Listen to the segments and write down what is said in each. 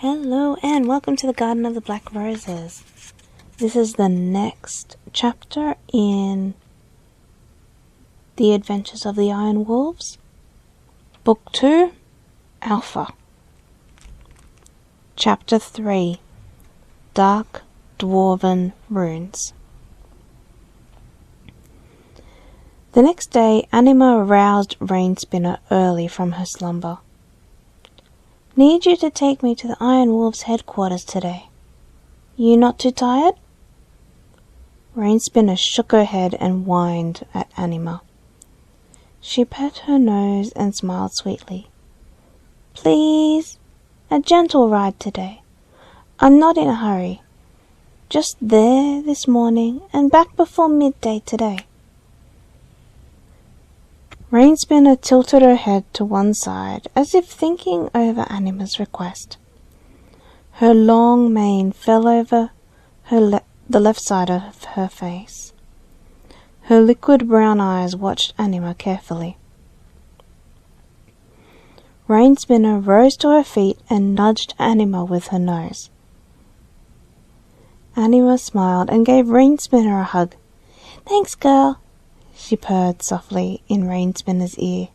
Hello and welcome to the Garden of the Black Roses. This is the next chapter in The Adventures of the Iron Wolves, Book 2, Alpha. Chapter 3, Dark Dwarven Runes. The next day, Anima aroused Rainspinner early from her slumber. Need you to take me to the Iron Wolves' headquarters today. You not too tired? Rainspinner shook her head and whined at Anima. She pet her nose and smiled sweetly. Please, a gentle ride today. I'm not in a hurry. Just there this morning and back before midday today. Rainspinner tilted her head to one side, as if thinking over Anima's request. Her long mane fell over the left side of her face. Her liquid brown eyes watched Anima carefully. Rainspinner rose to her feet and nudged Anima with her nose. Anima smiled and gave Rainspinner a hug. Thanks, girl, she purred softly in Rainspinner's ear.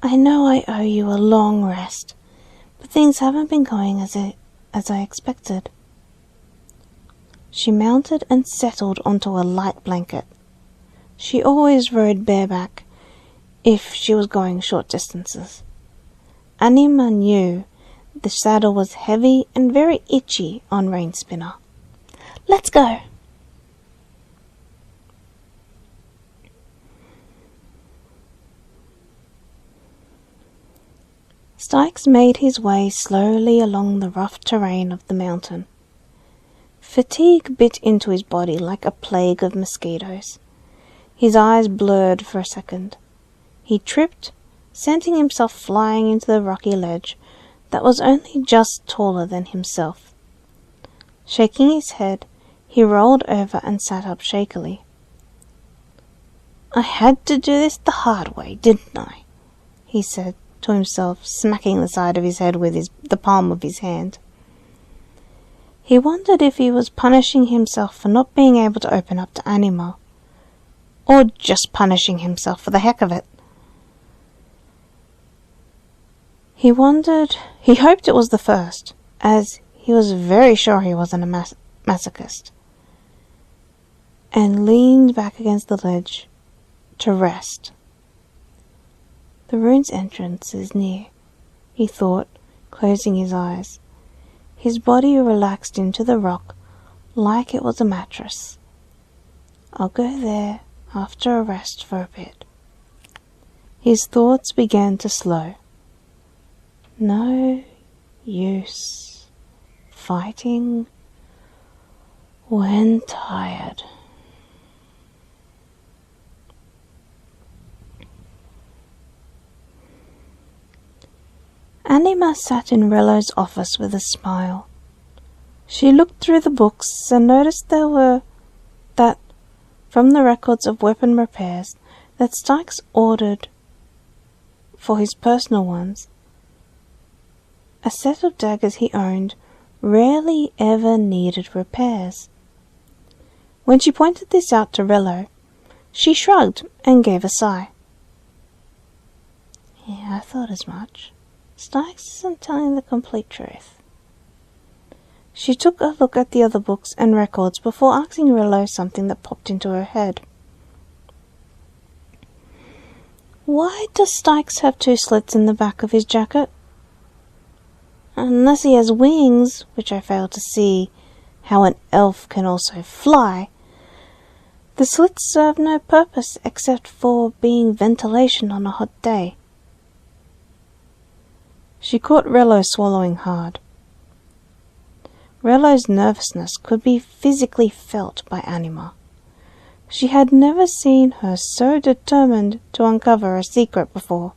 I know I owe you a long rest, but things haven't been going as I expected. She mounted and settled onto a light blanket. She always rode bareback if she was going short distances. Anima knew the saddle was heavy and very itchy on Rainspinner. Let's go! Styx made his way slowly along the rough terrain of the mountain. Fatigue bit into his body like a plague of mosquitoes. His eyes blurred for a second. He tripped, sending himself flying into the rocky ledge that was only just taller than himself. Shaking his head, he rolled over and sat up shakily. I had to do this the hard way, didn't I? He said to himself, smacking the side of his head with the palm of his hand. He wondered if he was punishing himself for not being able to open up to Anima, or just punishing himself for the heck of it. He hoped it was the first, as he was very sure he wasn't a masochist, and leaned back against the ledge to rest. The rune's entrance is near, he thought, closing his eyes. His body relaxed into the rock like it was a mattress. I'll go there after a rest for a bit. His thoughts began to slow. No use fighting when tired. Anima sat in Rello's office with a smile. She looked through the books and noticed that from the records of weapon repairs that Styx ordered for his personal ones, a set of daggers he owned rarely ever needed repairs. When she pointed this out to Rello, she shrugged and gave a sigh. Yeah, I thought as much. Styx isn't telling the complete truth. She took a look at the other books and records before asking Rello something that popped into her head. Why does Styx have 2 slits in the back of his jacket? Unless he has wings, which I fail to see how an elf can also fly, the slits serve no purpose except for being ventilation on a hot day. She caught Rello swallowing hard. Rello's nervousness could be physically felt by Anima. She had never seen her so determined to uncover a secret before.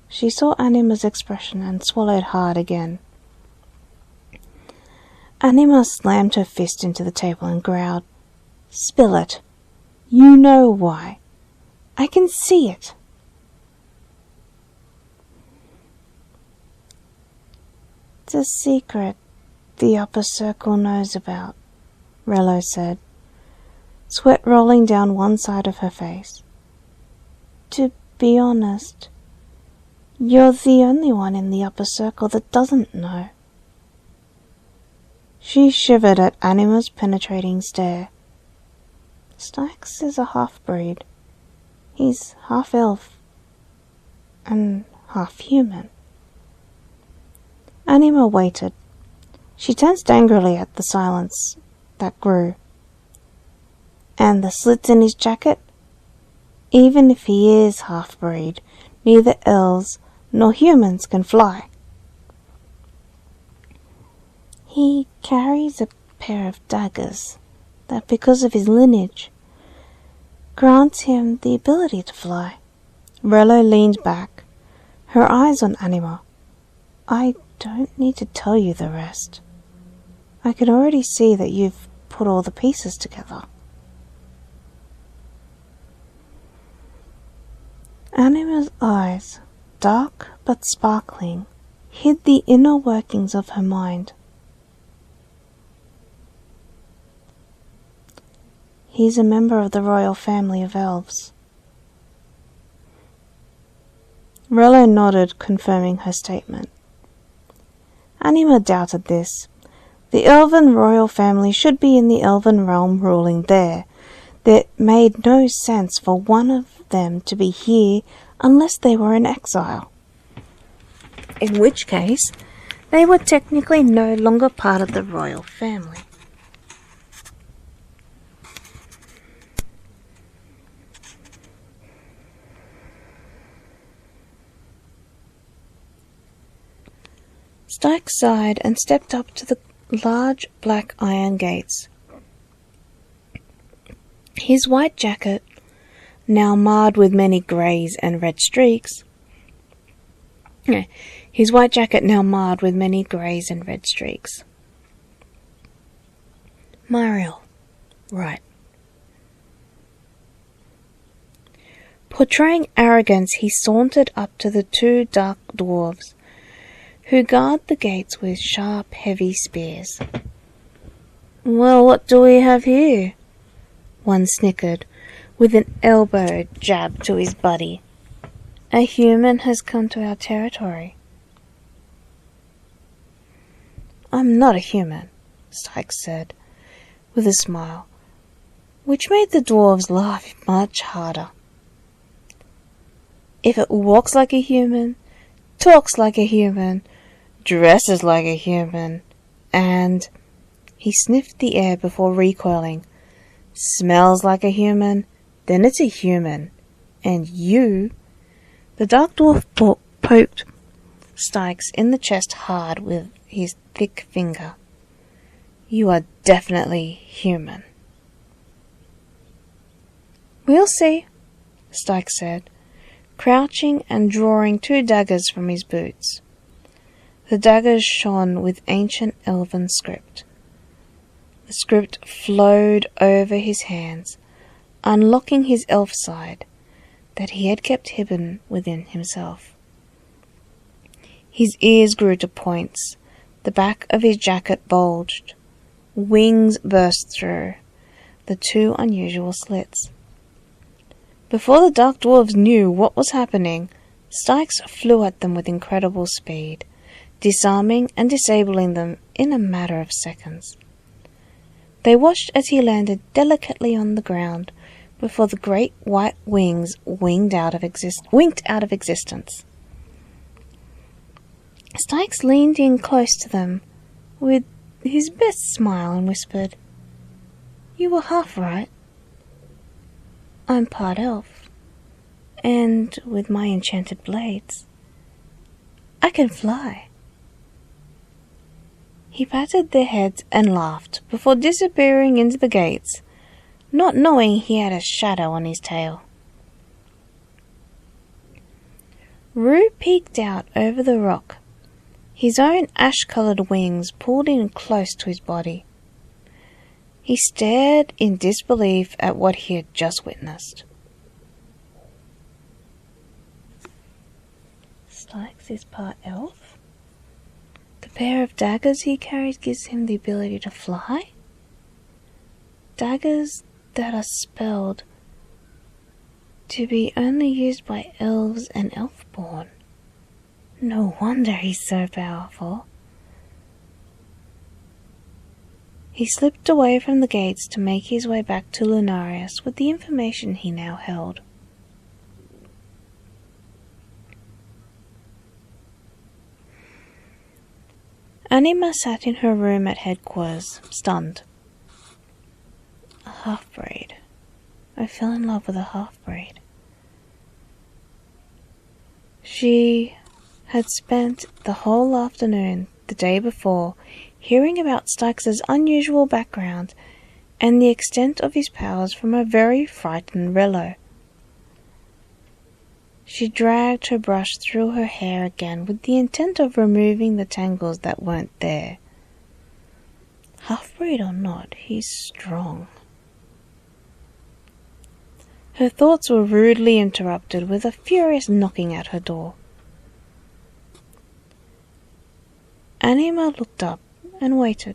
She saw Anima's expression and swallowed hard again. Anima slammed her fist into the table and growled, Spill it. You know why. I can see it. It's a secret the upper circle knows about, Rello said, sweat rolling down one side of her face. To be honest, you're the only one in the upper circle that doesn't know. She shivered at Anima's penetrating stare. Styx is a half-breed. He's half-elf and half-human. Anima waited. She tensed angrily at the silence that grew. And the slits in his jacket? Even if he is half-breed, neither elves nor humans can fly. He carries a pair of daggers that, because of his lineage, grants him the ability to fly. Rello leaned back, her eyes on Anima. I don't need to tell you the rest. I can already see that you've put all the pieces together. Anima's eyes, dark but sparkling, hid the inner workings of her mind. He's a member of the royal family of elves. Rello nodded, confirming her statement. Anima doubted this. The elven royal family should be in the elven realm ruling there. It made no sense for one of them to be here unless they were in exile. In which case, they were technically no longer part of the royal family. Styx sighed and stepped up to the large black iron gates. His white jacket, now marred with many greys and red streaks, Mariel, right. Portraying arrogance, he sauntered up to the two dark dwarves, who guard the gates with sharp, heavy spears. Well, what do we have here? One snickered, with an elbow jab to his buddy. A human has come to our territory. I'm not a human, Styx said, with a smile, which made the dwarves laugh much harder. If it walks like a human, talks like a human, dresses like a human, and, he sniffed the air before recoiling, smells like a human, then it's a human. And you, the dark dwarf poked Styx in the chest hard with his thick finger. You are definitely human. We'll see, Styx said, crouching and drawing two daggers from his boots. The daggers shone with ancient elven script. The script flowed over his hands, unlocking his elf side that he had kept hidden within himself. His ears grew to points, the back of his jacket bulged, wings burst through the two unusual slits. Before the dark dwarves knew what was happening, Styx flew at them with incredible speed, disarming and disabling them in a matter of seconds. They watched as he landed delicately on the ground before the great white wings winked out of existence. Styx leaned in close to them with his best smile and whispered, You were half right. I'm part elf, and with my enchanted blades, I can fly. He patted their heads and laughed before disappearing into the gates, not knowing he had a shadow on his tail. Rue peeked out over the rock, his own ash-coloured wings pulled in close to his body. He stared in disbelief at what he had just witnessed. Styx is part elf? The pair of daggers he carries gives him the ability to fly? Daggers that are spelled to be only used by elves and elfborn. No wonder he's so powerful. He slipped away from the gates to make his way back to Lunarias with the information he now held. Anima sat in her room at headquarters, stunned. A half-breed. I fell in love with a half-breed. She had spent the whole afternoon, the day before, hearing about Styx's unusual background and the extent of his powers from a very frightened Rello. She dragged her brush through her hair again with the intent of removing the tangles that weren't there. Half-breed or not, he's strong. Her thoughts were rudely interrupted with a furious knocking at her door. Anima looked up and waited.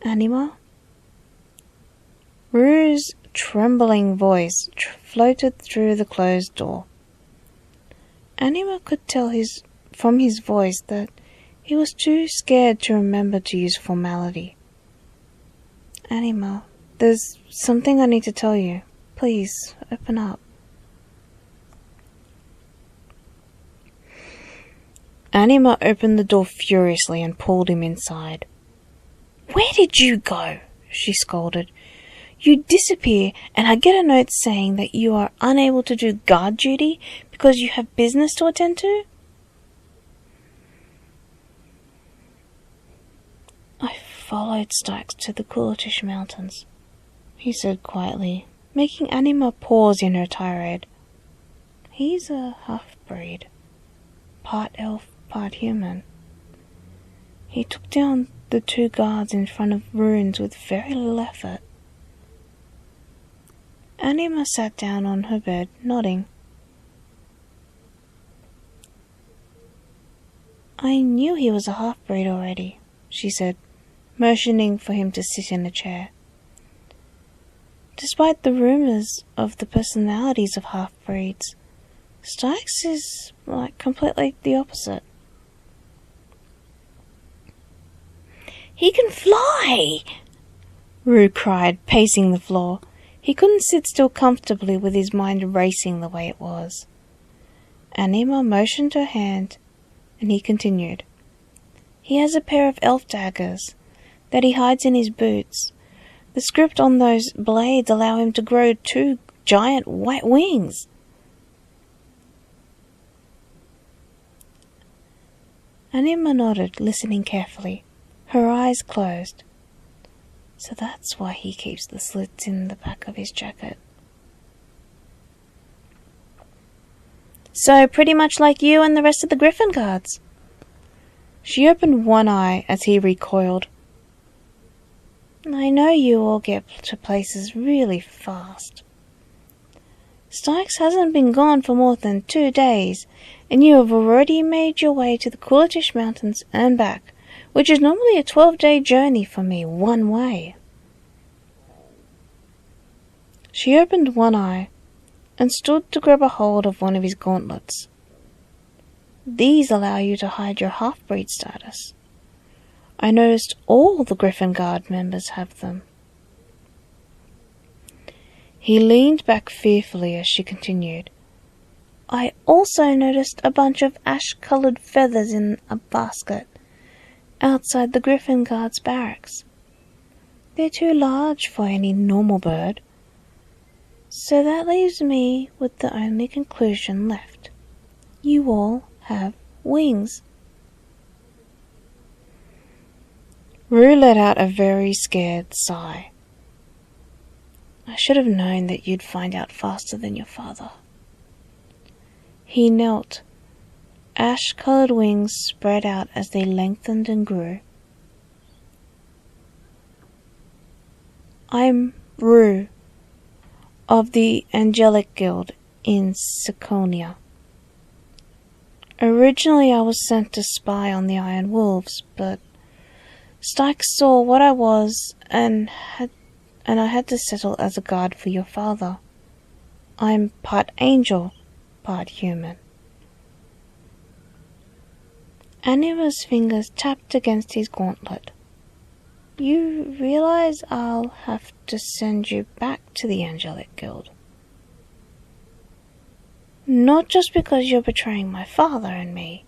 Anima? Rue's trembling voice floated through the closed door. Anima could tell from his voice that he was too scared to remember to use formality. Anima, there's something I need to tell you. Please, open up. Anima opened the door furiously and pulled him inside. "Where did you go?" she scolded. "You disappear, and I get a note saying that you are unable to do guard duty because you have business to attend to?" "I followed Styx to the Kulatish Mountains," he said quietly, making Anima pause in her tirade. "He's a half-breed, part elf, part human. He took down the 2 guards in front of ruins with very little effort." Anima sat down on her bed, nodding. "I knew he was a half-breed already," she said, motioning for him to sit in a chair. "Despite the rumors of the personalities of half-breeds, Styx is completely the opposite." "He can fly!" Rue cried, pacing the floor. He couldn't sit still comfortably with his mind racing the way it was. Anima motioned her hand, and he continued. "He has a pair of elf daggers that he hides in his boots. The script on those blades allow him to grow 2 giant white wings." Anima nodded, listening carefully, her eyes closed. So that's why he keeps the slits in the back of his jacket. "So pretty much like you and the rest of the Griffin guards." She opened one eye as he recoiled. "I know you all get to places really fast. Styx hasn't been gone for more than 2 days, and you have already made your way to the Kulatish Mountains and back, which is normally a 12-day journey for me one way." She opened one eye and stood to grab a hold of one of his gauntlets. "These allow you to hide your half-breed status. I noticed all the Griffin Guard members have them." He leaned back fearfully as she continued. "I also noticed a bunch of ash-colored feathers in a basket outside the Griffin Guard's barracks. They're too large for any normal bird. So that leaves me with the only conclusion left. You all have wings." Rue let out a very scared sigh. "I should have known that you'd find out faster than your father." He knelt. Ash-colored wings spread out as they lengthened and grew. "I'm Rue, of the Angelic Guild in Siconia." Originally I was sent to spy on the Iron Wolves, but Styx saw what I was and I had to settle as a guard for your father. I'm part angel, part human. Anima's fingers tapped against his gauntlet. You realize I'll have to send you back to the Angelic Guild. Not just because you're betraying my father and me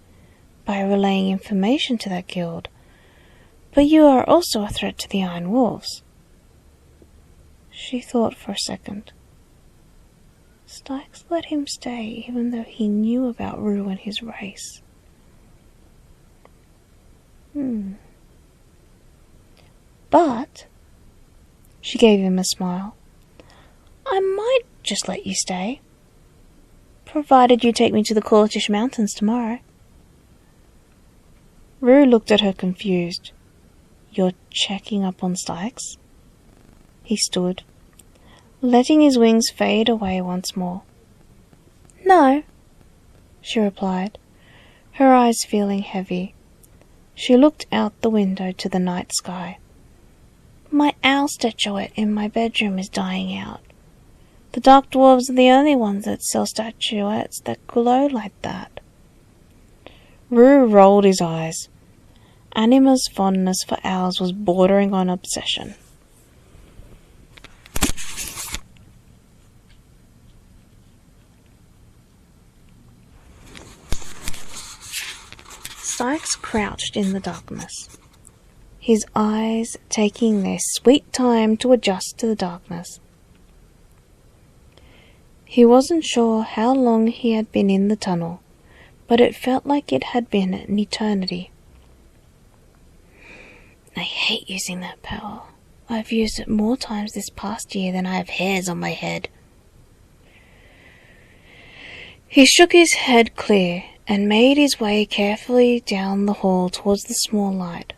by relaying information to that guild, but you are also a threat to the Iron Wolves. She thought for a second. Styx let him stay even though he knew about Rue and his race. But, she gave him a smile, I might just let you stay, provided you take me to the Courtish Mountains tomorrow. Rue looked at her confused. You're checking up on Styx? He stood, letting his wings fade away once more. No, she replied, her eyes feeling heavy. She looked out the window to the night sky. My owl statuette in my bedroom is dying out. The dark dwarves are the only ones that sell statuettes that glow like that. Rue rolled his eyes. Anima's fondness for owls was bordering on obsession. Styx crouched in the darkness, his eyes taking their sweet time to adjust to the darkness. He wasn't sure how long he had been in the tunnel, but it felt like it had been an eternity. I hate using that power. I've used it more times this past year than I have hairs on my head. He shook his head clear and made his way carefully down the hall towards the small light.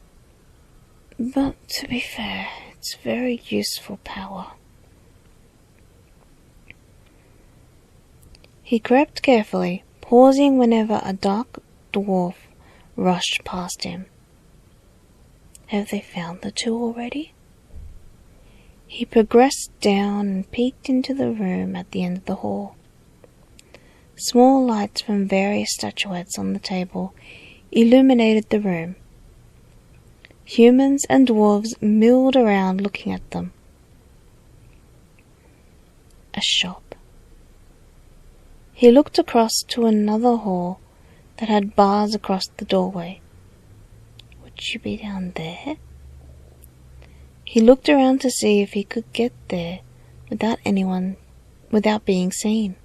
But to be fair, it's very useful power. He crept carefully, pausing whenever a dark dwarf rushed past him. Have they found the two already? He progressed down and peeked into the room at the end of the hall. Small lights from various statuettes on the table illuminated the room. Humans and dwarves milled around looking at them. A shop. He looked across to another hall that had bars across the doorway. Would you be down there? He looked around to see if he could get there without being seen.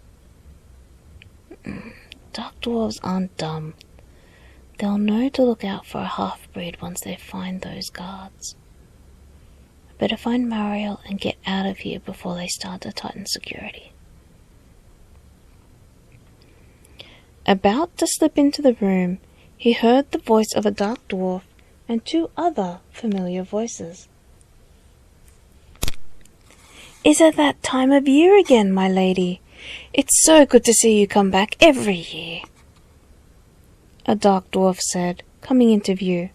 Dark dwarves aren't dumb. They'll know to look out for a half-breed once they find those guards. I better find Mariel and get out of here before they start to tighten security. About to slip into the room, he heard the voice of a dark dwarf and two other familiar voices. Is it that time of year again, my lady? It's so good to see you come back every year. A dark dwarf said, coming into view.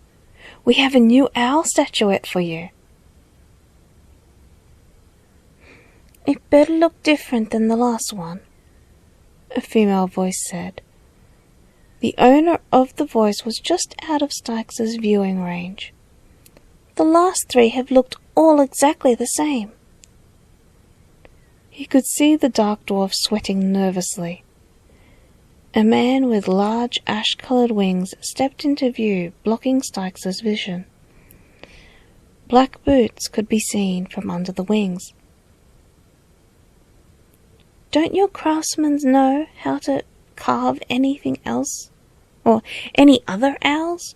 We have a new owl statuette for you. It better look different than the last one, a female voice said. The owner of the voice was just out of Styx's viewing range. The last three have looked all exactly the same. He could see the dark dwarf sweating nervously. A man with large ash-coloured wings stepped into view, blocking Styx's vision. Black boots could be seen from under the wings. Don't your craftsmen know how to carve anything else? Or any other owls?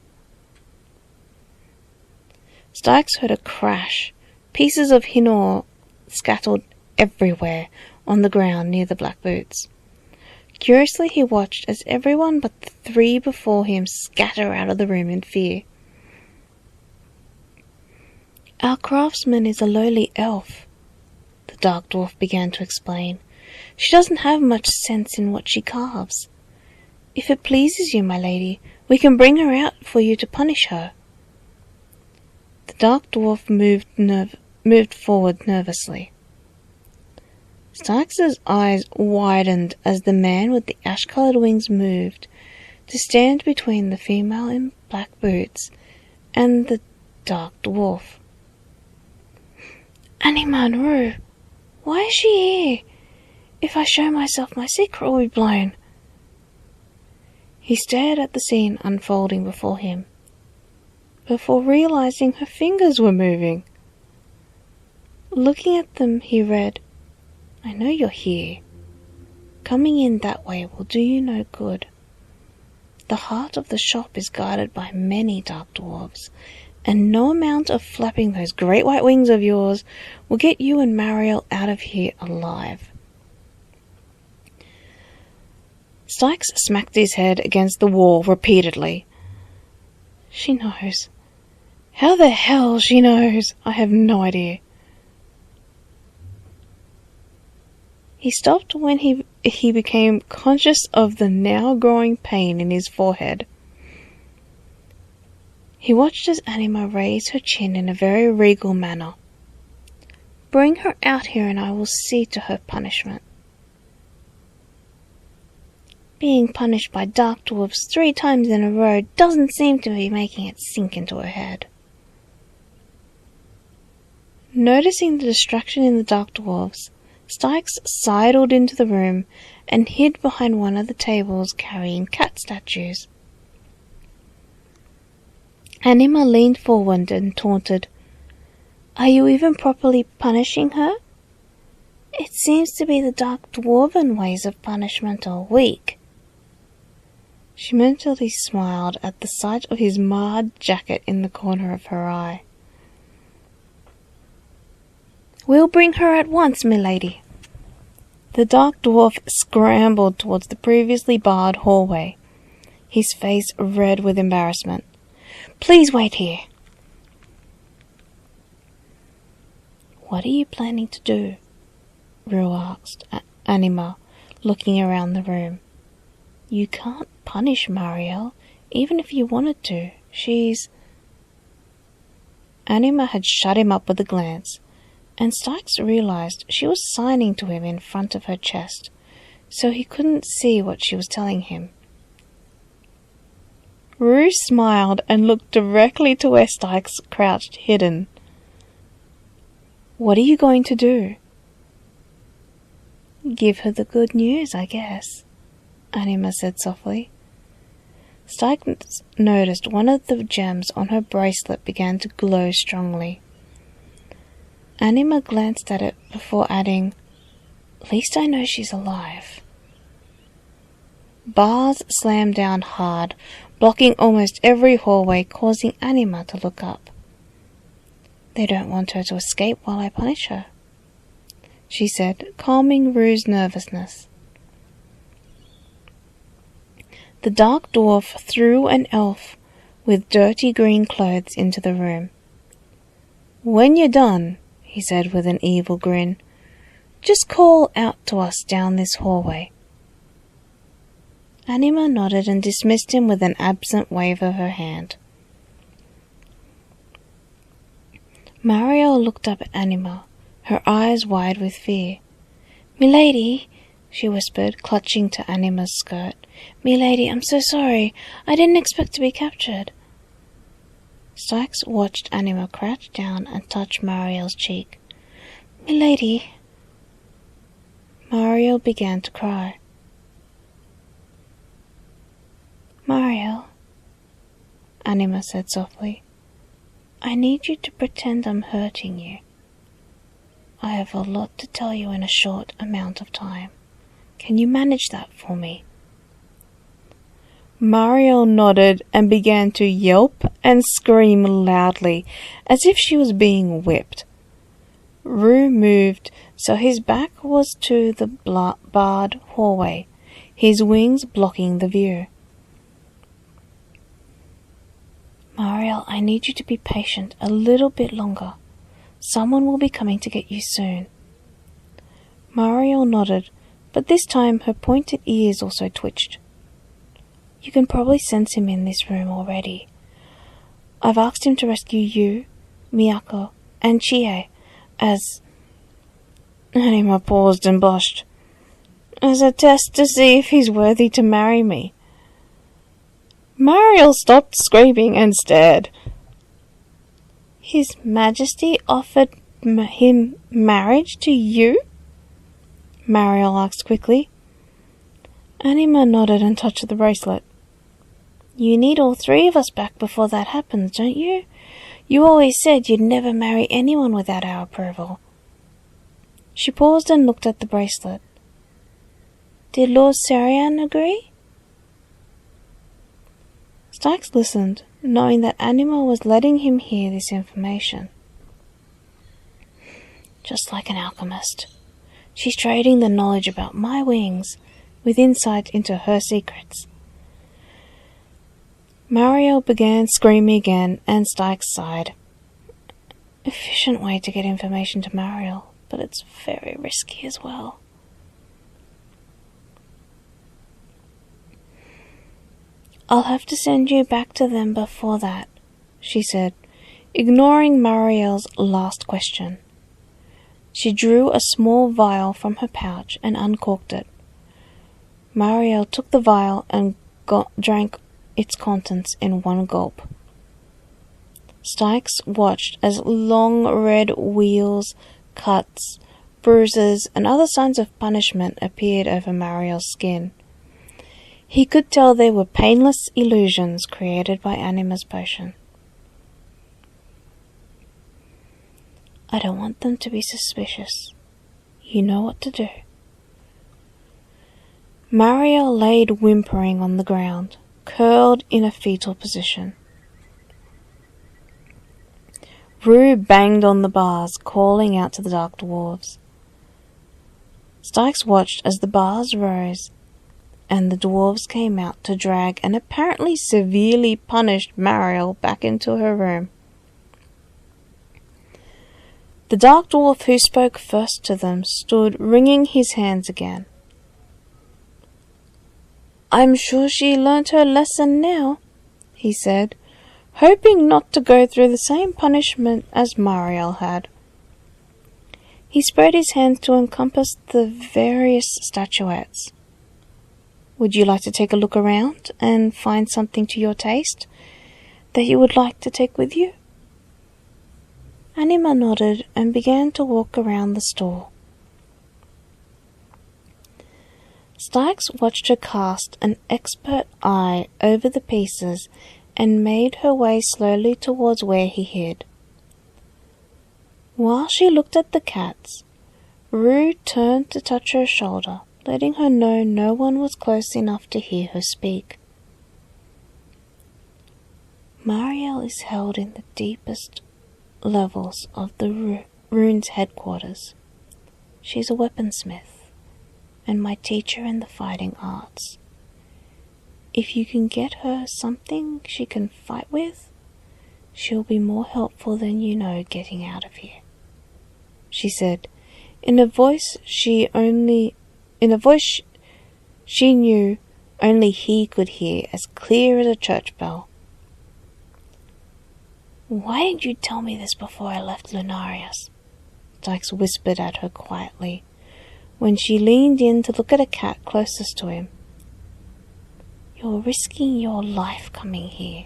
Styx heard a crash. Pieces of hinor scattered everywhere on the ground near the black boots. Curiously he watched as everyone but the three before him scatter out of the room in fear. Our craftsman is a lowly elf, the dark dwarf began to explain. She doesn't have much sense in what she carves. If it pleases you, my lady, we can bring her out for you to punish her. The dark dwarf moved forward nervously. Styx's eyes widened as the man with the ash-coloured wings moved to stand between the female in black boots and the dark dwarf. Anima and Rue, why is she here? If I show myself, my secret will be blown. He stared at the scene unfolding before him, before realizing her fingers were moving. Looking at them, he read, I know you're here. Coming in that way will do you no good. The heart of the shop is guarded by many dark dwarves, and no amount of flapping those great white wings of yours will get you and Mariel out of here alive. Styx smacked his head against the wall repeatedly. She knows. How the hell she knows? I have no idea. He stopped when he became conscious of the now growing pain in his forehead. He watched as Anima raised her chin in a very regal manner. Bring her out here and I will see to her punishment. Being punished by dark dwarfs 3 times in a row doesn't seem to be making it sink into her head. Noticing the distraction in the dark dwarfs, Styx sidled into the room and hid behind one of the tables carrying cat statues. Anima leaned forward and taunted, Are you even properly punishing her? It seems to be the dark dwarven ways of punishment are weak. She mentally smiled at the sight of his marred jacket in the corner of her eye. We'll bring her at once, milady. The dark dwarf scrambled towards the previously barred hallway, his face red with embarrassment. Please wait here. What are you planning to do? Rue asked Anima, looking around the room. You can't punish Mariel, even if you wanted to. She's... Anima had shut him up with a glance, and Styx realized she was signing to him in front of her chest, so he couldn't see what she was telling him. Rue smiled and looked directly to where Styx crouched hidden. What are you going to do? Give her the good news, I guess, Anima said softly. Styx noticed one of the gems on her bracelet began to glow strongly. Anima glanced at it before adding, At least I know she's alive. Bars slammed down hard, blocking almost every hallway, causing Anima to look up. They don't want her to escape while I punish her, she said, calming Rue's nervousness. The dark dwarf threw an elf with dirty green clothes into the room. When you're done, he said with an evil grin, just call out to us down this hallway. Anima nodded and dismissed him with an absent wave of her hand. Mariel looked up at Anima, her eyes wide with fear. Milady, she whispered, clutching to Anima's skirt. Milady, I'm so sorry. I didn't expect to be captured. Styx watched Anima crouch down and touch Mariel's cheek. Milady. Mariel began to cry. Mariel, Anima said softly, I need you to pretend I'm hurting you. I have a lot to tell you in a short amount of time. Can you manage that for me? Mariel nodded and began to yelp and scream loudly, as if she was being whipped. Rue moved so his back was to the barred hallway, his wings blocking the view. Mariel, I need you to be patient a little bit longer. Someone will be coming to get you soon. Mariel nodded, but this time her pointed ears also twitched. You can probably sense him in this room already. I've asked him to rescue you, Miyako, and Chie as..." Anima paused and blushed. "As a test to see if he's worthy to marry me." Mariel stopped screaming and stared. "His Majesty offered him marriage to you?" Mariel asked quickly. Anima nodded and touched the bracelet. "You need all three of us back before that happens, don't you? You always said you'd never marry anyone without our approval." She paused and looked at the bracelet. "Did Lord Sarian agree?" Stykes listened, knowing that Anima was letting him hear this information. Just like an alchemist, she's trading the knowledge about my wings with insight into her secrets. Mariel began screaming again, and Stykes sighed. Efficient way to get information to Mariel, but it's very risky as well. "I'll have to send you back to them before that," she said, ignoring Mariel's last question. She drew a small vial from her pouch and uncorked it. Mariel took the vial and drank its contents in one gulp. Stykes watched as long red wheals, cuts, bruises, and other signs of punishment appeared over Mariel's skin. He could tell they were painless illusions created by Anima's potion. "I don't want them to be suspicious. You know what to do." Mariel laid whimpering on the ground, curled in a fetal position. Rue banged on the bars, calling out to the dark dwarves. Stykes watched as the bars rose, and the dwarves came out to drag an apparently severely punished Mariel back into her room. The dark dwarf who spoke first to them stood wringing his hands again. "I'm sure she learnt her lesson now," he said, hoping not to go through the same punishment as Mariel had. He spread his hands to encompass the various statuettes. "Would you like to take a look around and find something to your taste that you would like to take with you?" Anima nodded and began to walk around the store. Stykes watched her cast an expert eye over the pieces and made her way slowly towards where he hid. While she looked at the cats, Rue turned to touch her shoulder, letting her know no one was close enough to hear her speak. Mariel is held in the deepest levels of the rune's headquarters. She's a weaponsmith, and my teacher in the fighting arts. If you can get her something she can fight with, she'll be more helpful than you know getting out of here," she said, in a voice she knew only he could hear as clear as a church bell. "Why didn't you tell me this before I left Lunarias?" Stykes whispered at her quietly, when she leaned in to look at a cat closest to him. "You're risking your life coming here."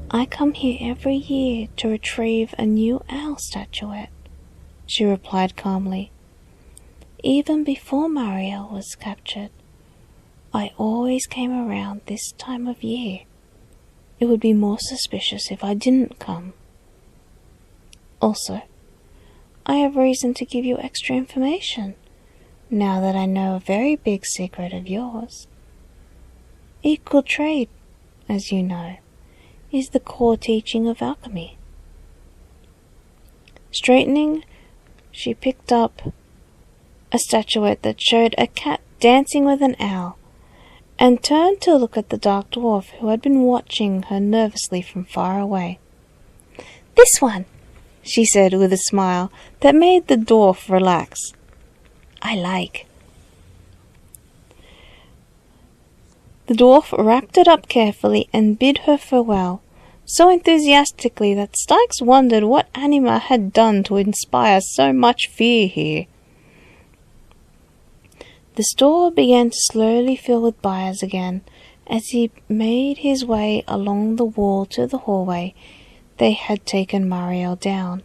"I come here every year to retrieve a new owl statuette," she replied calmly. "Even before Mariel was captured, I always came around this time of year. It would be more suspicious if I didn't come. Also, I have reason to give you extra information, now that I know a very big secret of yours. Equal trade, as you know, is the core teaching of alchemy." Straightening, she picked up a statuette that showed a cat dancing with an owl, and turned to look at the dark dwarf who had been watching her nervously from far away. "This one," she said with a smile that made the dwarf relax. "I like." The dwarf wrapped it up carefully and bid her farewell, so enthusiastically that Styx wondered what Anima had done to inspire so much fear here. The store began to slowly fill with buyers again as he made his way along the wall to the hallway they had taken Mariel down.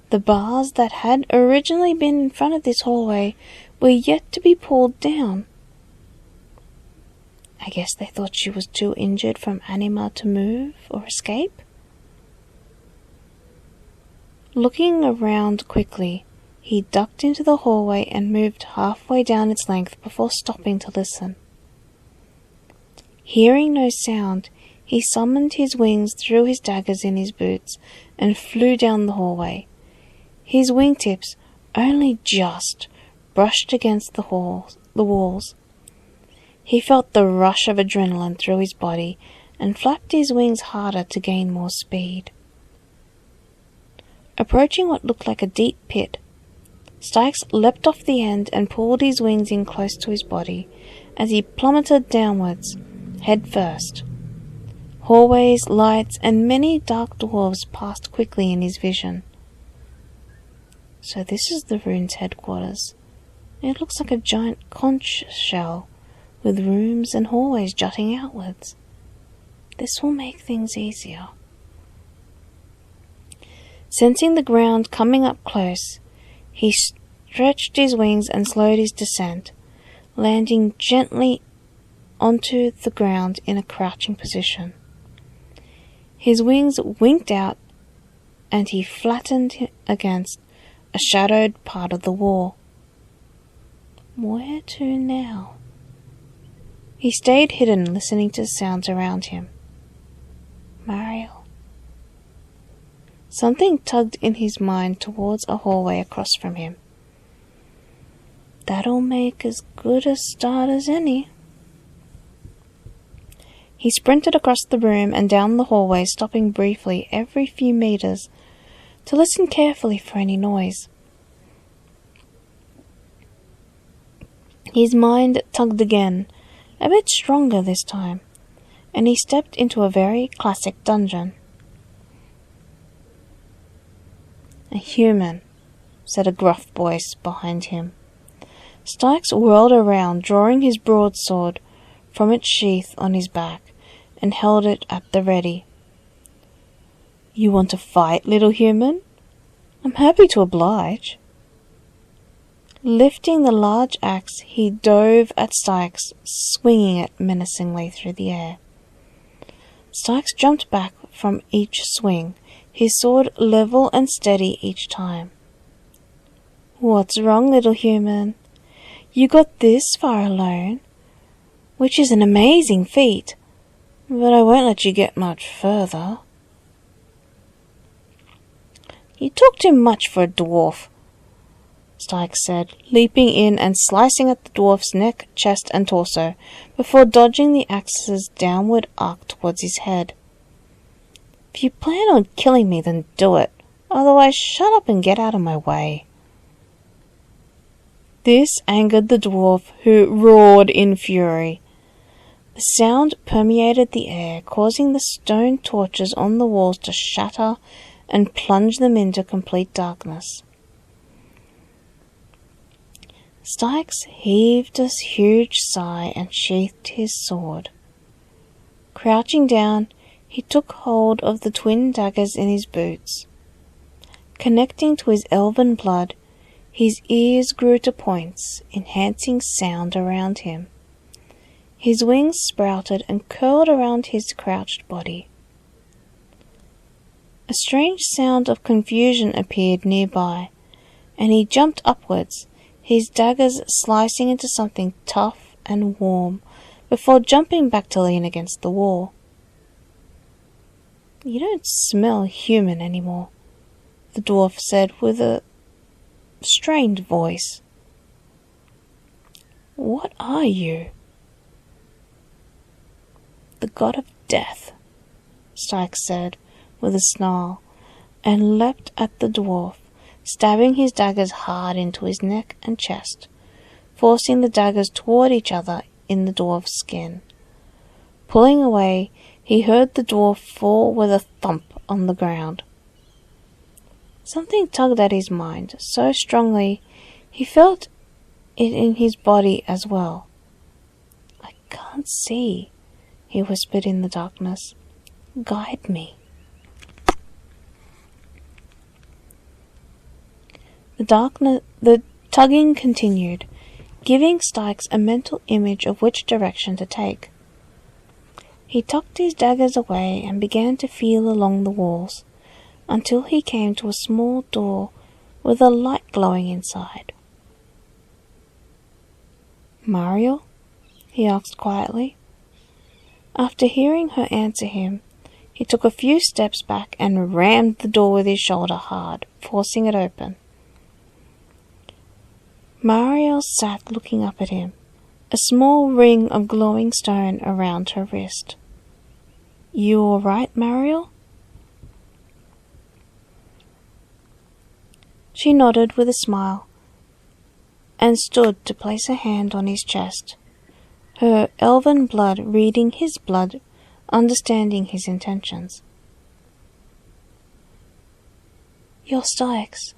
The bars that had originally been in front of this hallway were yet to be pulled down. I guess they thought she was too injured from Anima to move or escape. Looking around quickly, he ducked into the hallway and moved halfway down its length before stopping to listen. Hearing no sound, he summoned his wings through his daggers in his boots and flew down the hallway. His wingtips only just brushed against the walls. He felt the rush of adrenaline through his body and flapped his wings harder to gain more speed. Approaching what looked like a deep pit, Styx leapt off the end and pulled his wings in close to his body as he plummeted downwards, head first. Hallways, lights, and many dark dwarves passed quickly in his vision. So this is the rune's headquarters. It looks like a giant conch shell with rooms and hallways jutting outwards. This will make things easier. Sensing the ground coming up close, he stretched his wings and slowed his descent, landing gently onto the ground in a crouching position. His wings winked out and he flattened against a shadowed part of the wall. Where to now? He stayed hidden, listening to sounds around him. Mariel. Something tugged in his mind towards a hallway across from him. That'll make as good a start as any. He sprinted across the room and down the hallway, stopping briefly every few meters to listen carefully for any noise. His mind tugged again, a bit stronger this time, and he stepped into a very classic dungeon. A human, said a gruff voice behind him. Styx whirled around, drawing his broadsword from its sheath on his back, and held it at the ready. You want to fight, little human? I'm happy to oblige. Lifting the large axe, he dove at Styx, swinging it menacingly through the air. Styx jumped back from each swing, his sword level and steady each time. What's wrong, little human? You got this far alone, which is an amazing feat, but I won't let you get much further. You talk too much for a dwarf, Styx said, leaping in and slicing at the dwarf's neck, chest, and torso, before dodging the axe's downward arc towards his head. If you plan on killing me, then do it. Otherwise, shut up and get out of my way. This angered the dwarf, who roared in fury. The sound permeated the air, causing the stone torches on the walls to shatter and plunge them into complete darkness. Styx heaved a huge sigh and sheathed his sword. Crouching down, he took hold of the twin daggers in his boots. Connecting to his elven blood, his ears grew to points, enhancing sound around him. His wings sprouted and curled around his crouched body. A strange sound of confusion appeared nearby, and he jumped upwards, his daggers slicing into something tough and warm, before jumping back to lean against the wall. You don't smell human anymore, the dwarf said with a strained voice. What are you? The god of death, Styx said with a snarl, and leapt at the dwarf, stabbing his daggers hard into his neck and chest, forcing the daggers toward each other in the dwarf's skin. Pulling away, he heard the dwarf fall with a thump on the ground. Something tugged at his mind so strongly he felt it in his body as well. "I can't see," he whispered in the darkness. "Guide me." The tugging continued, giving Stykes a mental image of which direction to take. He tucked his daggers away and began to feel along the walls, until he came to a small door with a light glowing inside. "Mariel?" he asked quietly. After hearing her answer him, he took a few steps back and rammed the door with his shoulder hard, forcing it open. Mariel sat looking up at him, a small ring of glowing stone around her wrist. "You all right, Mariel?" She nodded with a smile and stood to place a hand on his chest, her elven blood reading his blood, understanding his intentions. "You're Stykes."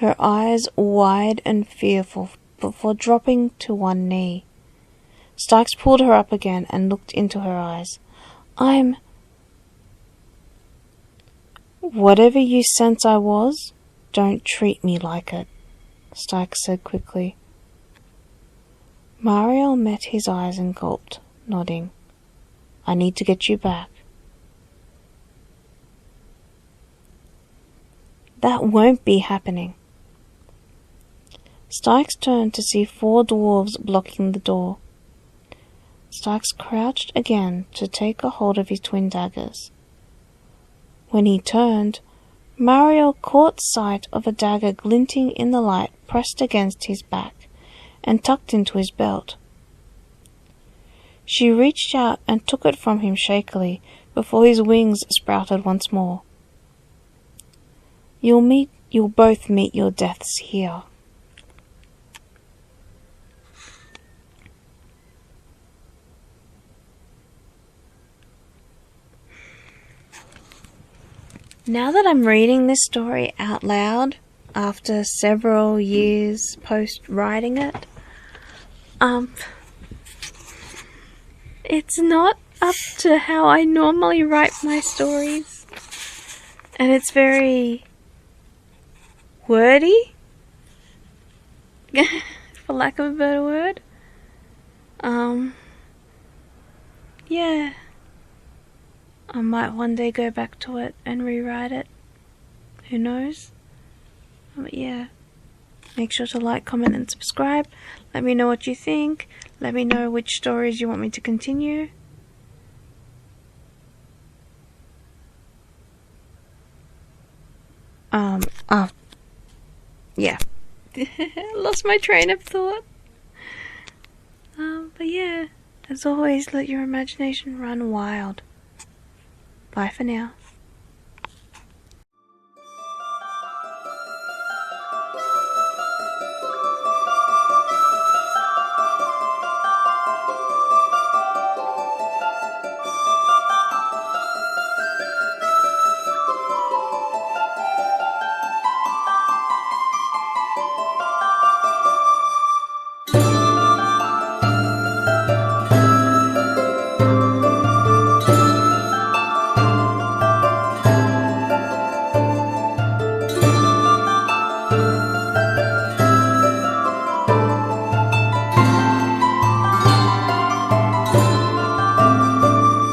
Her eyes wide and fearful before dropping to one knee. Stykes pulled her up again and looked into her eyes. "I'm—" "Whatever you sense I was, don't treat me like it," Stykes said quickly. Mariel met his eyes and gulped, nodding. "I need to get you back." "That won't be happening." Stykes turned to see 4 dwarves blocking the door. Stykes crouched again to take a hold of his twin daggers. When he turned, Mariel caught sight of a dagger glinting in the light pressed against his back and tucked into his belt. She reached out and took it from him shakily before his wings sprouted once more. You'll both meet your deaths here." Now that I'm reading this story out loud, after several years post writing it, it's not up to how I normally write my stories, and it's very wordy, for lack of a better word. Yeah, I might one day go back to it and rewrite it. Who knows? But yeah, make sure to like, comment and subscribe. Let me know what you think. Let me know which stories you want me to continue. Yeah. Lost my train of thought. But yeah, as always, let your imagination run wild. Bye for now.